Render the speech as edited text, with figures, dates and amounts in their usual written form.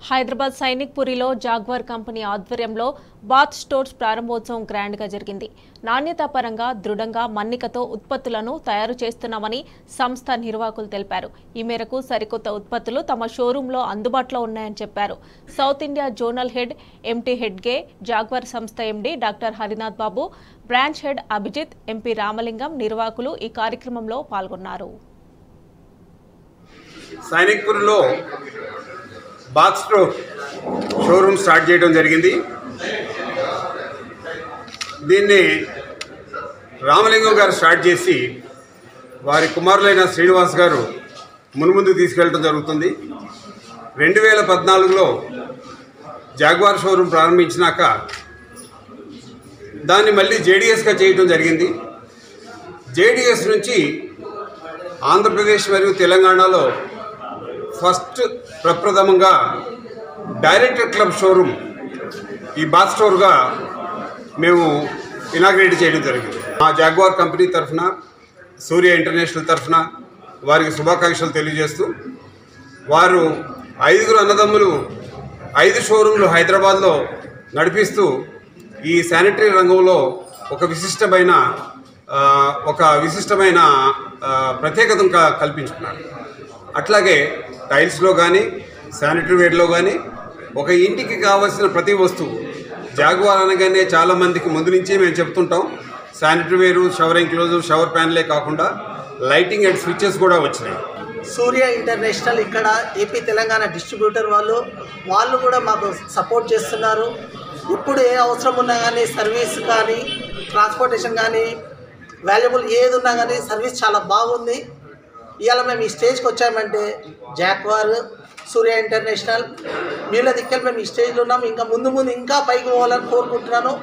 Hyderabad సైనిక్పురిలో jaguar company ఆధ్వర్యంలో bath stores ప్రారంభోత్సవం గ్రాండ్గా జరిగింది. నాణ్యతా పరంగా దృఢంగా మన్నికతో ఉత్పత్తులను తయారు చేస్తున్నామని సంస్థ నిర్వాహకులు తెలిపారు. ఈ మేరకు సరికొత్త ఉత్పత్తులు తమ షోరూంలో అందుబాటులో ఉన్నాయని చెప్పారు. South India zonal head M T హెడ్గే, జాగ్వార్ సంస్థ MD doctor Harinath Babu, branch head Abhijit, MP Ramalingam నిర్వాహకులు ఈ కార్యక్రమంలో పాల్గొన్నారు. సైనిక్పురిలో బాత్ స్టోర్ షోరూమ్ స్టార్ట్ చేయడం జరిగింది. దీన్ని రామలింగం గారు స్టార్ట్ చేసి వారి కుమారులైన శ్రీనివాస్ గారు మున్ముందు తీసుకెళ్ళడం జరుగుతుంది. 2014లో జాగ్వార్ షోరూమ్ ప్రారంభించినాక దాన్ని మళ్ళీ జేడీఎస్గా చేయడం జరిగింది. జేడీఎస్ నుంచి ఆంధ్రప్రదేశ్ మరియు తెలంగాణలో ఫస్ట్ ప్రప్రథమంగా డైరెక్టర్ క్లబ్ షోరూమ్ ఈ బాత్ స్టోర్గా మేము ఇనాగ్రేట్ చేయడం జరిగింది. మా జాగ్వార్ కంపెనీ తరఫున, సూర్య ఇంటర్నేషనల్ తరఫున వారికి శుభాకాంక్షలు తెలియజేస్తూ, వారు 5 అన్నదమ్ములు 5 షోరూంలు హైదరాబాద్లో నడిపిస్తూ ఈ శానిటరీ రంగంలో ఒక విశిష్టమైన ప్రత్యేకతను కల్పించుకున్నారు. అట్లాగే టైల్స్లో కానీ శానిటరీ వేర్లో కానీ ఒక ఇంటికి కావాల్సిన ప్రతి వస్తువు జాగ్వార్ అనగానే చాలామందికి ముందు నుంచి మేము చెప్తుంటాం. శానిటరీ వేరు, షవర్ ఎంక్లోజర్, షవర్ ప్యానలే కాకుండా లైటింగ్ అండ్ స్విచ్చెస్ కూడా వచ్చినాయి. సూర్య ఇంటర్నేషనల్ ఇక్కడ ఏపీ తెలంగాణ డిస్ట్రిబ్యూటర్ వాళ్ళు కూడా మాకు సపోర్ట్ చేస్తున్నారు. ఇప్పుడు ఏ అవసరం ఉన్నా కానీ సర్వీస్ కానీ, ట్రాన్స్పోర్టేషన్ కానీ, వాల్యుబుల్ ఏది ఉన్నా కానీ సర్వీస్ చాలా బాగుంది. ఇవాళ మేము ఈ స్టేజ్కి వచ్చామంటే జాగ్వార్, సూర్య ఇంటర్నేషనల్ వీళ్ళ దిక్కలు మేము ఈ స్టేజ్లో ఉన్నాం. ఇంకా ముందు ఇంకా పైకి పోవాలని కోరుకుంటున్నాను.